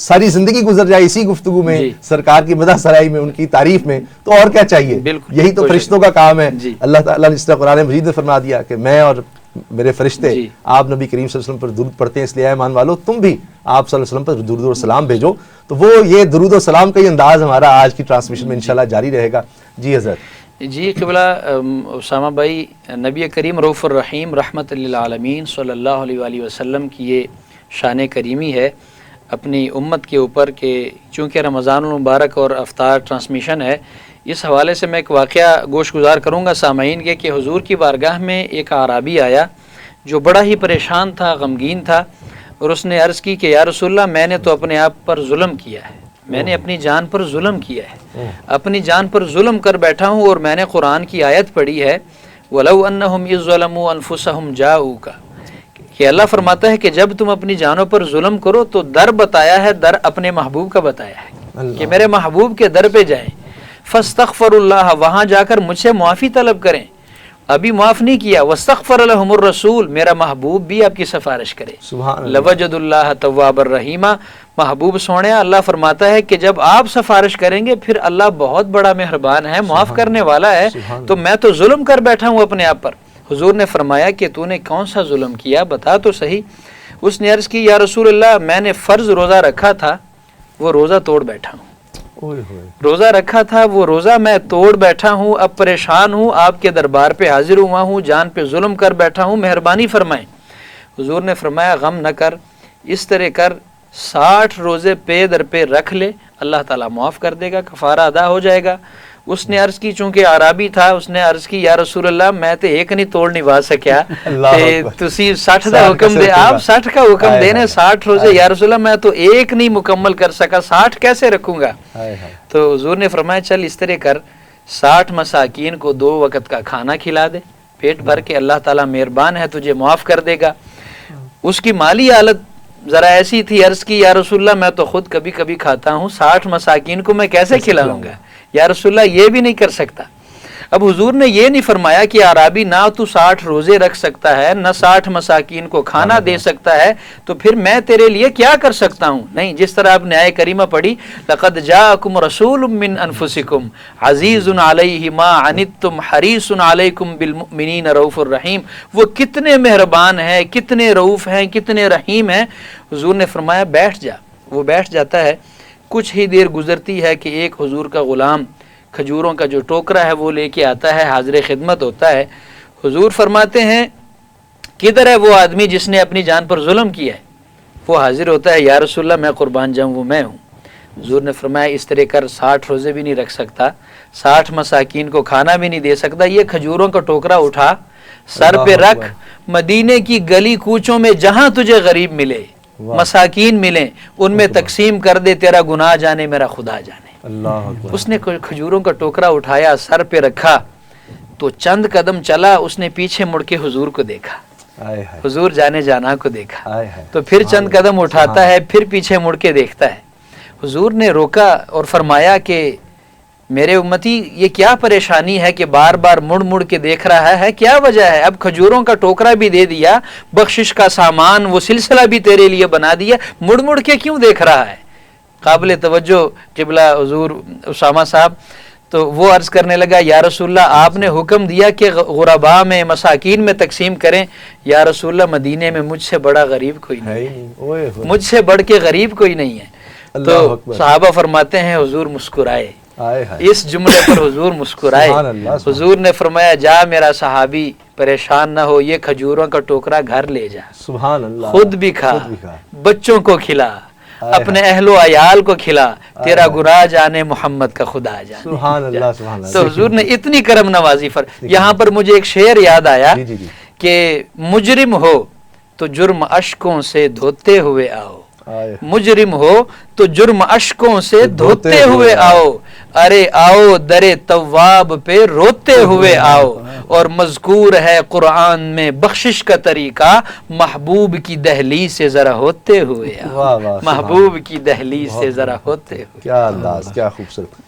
ساری زندگی گزر جائے اسی گفتگو میں، جی سرکار کی مدح سرائی میں، ان کی تعریف میں، تو اور کیا چاہیے؟ بالکل، یہی تو فرشتوں کا کام ہے۔ جی اللہ تعالیٰ نے اس طرح قرآن مجید میں فرما دیا کہ میں اور میرے فرشتے جی آپ نبی کریم صلی اللہ علیہ وسلم پر درود پڑھتے ہیں، اس لیے اے ایمان والو تم بھی آپ صلی اللہ علیہ وسلم پر درود و سلام بھیجو۔ تو وہ یہ درود و سلام کا ہی انداز ہمارا آج کی ٹرانسمیشن میں انشاءاللہ جاری رہے گا۔ جی حضرت۔ جی قبلہ اسامہ بھائی، نبی کریم رؤوف الرحیم رحمت للعالمین صلی اللہ علیہ وآلہ وسلم کی یہ شان کریمی ہے اپنی امت کے اوپر کہ چونکہ رمضان المبارک اور افطار ٹرانسمیشن ہے، اس حوالے سے میں ایک واقعہ گوش گزار کروں گا سامعین کے کہ حضور کی بارگاہ میں ایک اعرابی آیا جو بڑا ہی پریشان تھا، غمگین تھا، اور اس نے عرض کی کہ یا رسول اللہ میں نے تو اپنے آپ پر ظلم کیا ہے، میں نے اپنی جان پر ظلم کیا ہے، اپنی جان پر ظلم کر بیٹھا ہوں، اور میں نے قرآن کی آیت پڑھی ہے وَلَوْ أَنَّهُمْ إِذْ ظَلَمُوا أَنفُسَهُمْ جَاءُوكَ کہ اللہ فرماتا ہے کہ جب تم اپنی جانوں پر ظلم کرو تو در بتایا ہے، در اپنے محبوب کا بتایا ہے کہ میرے محبوب کے در پہ جائیں، فاستغفر اللہ، وہاں جا کر مجھ سے معافی طلب کریں، ابھی معاف نہیں کیا، واستغفر لهم الرسول، میرا محبوب بھی آپ کی سفارش کرے، سبحان اللہ۔ لوجد اللہ تواب الرحیمہ، محبوب سونے اللہ فرماتا ہے کہ جب آپ سفارش کریں گے پھر اللہ بہت بڑا مہربان ہے، معاف کرنے والا ہے، تو میں تو ظلم کر بیٹھا ہوں اپنے آپ پر۔ حضور نے فرمایا کہ تو نے کون سا ظلم کیا، بتا تو صحیح۔ اس نے عرض کی یا رسول اللہ میں نے فرض روزہ رکھا تھا، وہ روزہ توڑ بیٹھا ہوں، روزہ رکھا تھا وہ روزہ میں توڑ بیٹھا ہوں، اب پریشان ہوں، آپ کے دربار پہ حاضر ہوا ہوں، جان پہ ظلم کر بیٹھا ہوں، مہربانی فرمائیں۔ حضور نے فرمایا غم نہ کر، اس طرح کر 60 روزے پے در پہ رکھ لے، اللہ تعالیٰ معاف کر دے گا، کفارہ ادا ہو جائے گا۔ اس نے عرض کی، چونکہ عرابی تھا، اس نے عرض کی یا رسول اللہ میں تے ایک نہیں توڑ نبھا سکیا تے تسی 60 دا حکم دے، آپ 60 کا حکم دینے 60 روزے، یا رسول اللہ میں تو ایک نہیں مکمل کر سکا، 60 کیسے رکھوں گا؟ تو حضور نے فرمایا چل اس طرح کر 60 مساکین کو 2 وقت کا کھانا کھلا دے، پیٹ بھر کے، اللہ تعالیٰ مہربان ہے تجھے معاف کر دے گا۔ اس کی مالی حالت ذرا ایسی تھی، عرض کی یا رسول اللہ میں تو خود کبھی کبھی کھاتا ہوں، 60 مساکین کو میں کیسے کھلاؤں گا؟ یا رسول اللہ یہ بھی نہیں کر سکتا۔ اب حضور نے یہ نہیں فرمایا کہ عرابی نہ تو 60 روزے رکھ سکتا ہے، نہ 60 مساکین کو کھانا دے سکتا ہے، تو پھر میں تیرے لیے کیا کر سکتا ہوں؟ نہیں، جس طرح آپ نے آیت کریمہ پڑھی لَقَدْ جَاءَكُمْ رَسُولٌ مِّنْ أَنفُسِكُمْ عَزِيزٌ عَلَيْهِ مَا عَنِتُّمْ حَرِيصٌ عَلَيْكُمْ بِالْمُؤْمِنِينَ رَءُوفٌ الرَّحِيمٌ، وہ کتنے مہربان ہیں، کتنے رؤوف ہیں، کتنے رحیم ہیں۔ حضور نے فرمایا بیٹھ جا، وہ بیٹھ جاتا ہے۔ کچھ ہی دیر گزرتی ہے کہ ایک حضور کا غلام کھجوروں کا جو ٹوکرا ہے وہ لے کے آتا ہے، حاضر خدمت ہوتا ہے۔ حضور فرماتے ہیں کدھر ہے وہ آدمی جس نے اپنی جان پر ظلم کیا ہے؟ وہ حاضر ہوتا ہے، یا رسول اللہ میں قربان جاؤں وہ میں ہوں۔ حضور نے فرمایا اس طرح کر 60 روزے بھی نہیں رکھ سکتا، 60 مساکین کو کھانا بھی نہیں دے سکتا، یہ کھجوروں کا ٹوکرا اٹھا، سر پہ رکھ، مدینے کی گلی کوچوں میں جہاں تجھے غریب ملے، مساکین ملیں، ان میں تقسیم کر دے، تیرا گناہ جانے میرا خدا جانے۔ اس نے کھجوروں کا ٹوکرا اٹھایا، سر پہ رکھا، تو چند قدم چلا، اس نے پیچھے مڑ کے حضور کو دیکھا، حضور جانے جانا کو دیکھا، تو پھر چند قدم اٹھاتا ہے، پھر پیچھے مڑ کے دیکھتا ہے۔ حضور نے روکا اور فرمایا کہ میرے امتی یہ کیا پریشانی ہے کہ بار بار مڑ مڑ کے دیکھ رہا ہے، کیا وجہ ہے؟ اب کھجوروں کا ٹوکرا بھی دے دیا، بخشش کا سامان وہ سلسلہ بھی تیرے لیے بنا دیا، مڑ مڑ کے کیوں دیکھ رہا ہے؟ قابل توجہ قبلہ حضور اسامہ صاحب، تو وہ عرض کرنے لگا یا رسول اللہ آپ نے حکم دیا کہ غرباء میں، مساکین میں تقسیم کریں، یا رسول اللہ مدینے میں مجھ سے بڑا غریب کوئی نہیں ہے، مجھ سے بڑھ کے غریب کوئی نہیں ہے۔ تو صحابہ فرماتے ہیں حضور مسکرائے، اس جملے پر حضور مسکرائے۔ حضور نے فرمایا جا میرا صحابی پریشان نہ ہو، یہ کھجوروں کا ٹوکرا گھر لے جا، خود بھی کھا، بچوں کو کھلا، اپنے اہل و عیال کو کھلا، تیرا گناہ جانے محمد کا خدا جانے۔ سبحان اللہ سبحان اللہ۔ تو حضور نے اتنی کرم نوازی یہاں پر مجھے ایک شعر یاد آیا کہ مجرم ہو تو جرم اشکوں سے دھوتے ہوئے آؤ، مجرم ہو تو جرم اشکوں سے دھوتے ہوئے آؤ، ارے آؤ در تواب پہ روتے ہوئے آؤ، اور مذکور ہے قرآن میں بخشش کا طریقہ، محبوب کی دہلیز سے ذرا ہوتے ہوئے آؤ، محبوب کی دہلیز سے ذرا ہوتے ہوئے۔ کیا انداز، کیا خوبصورت۔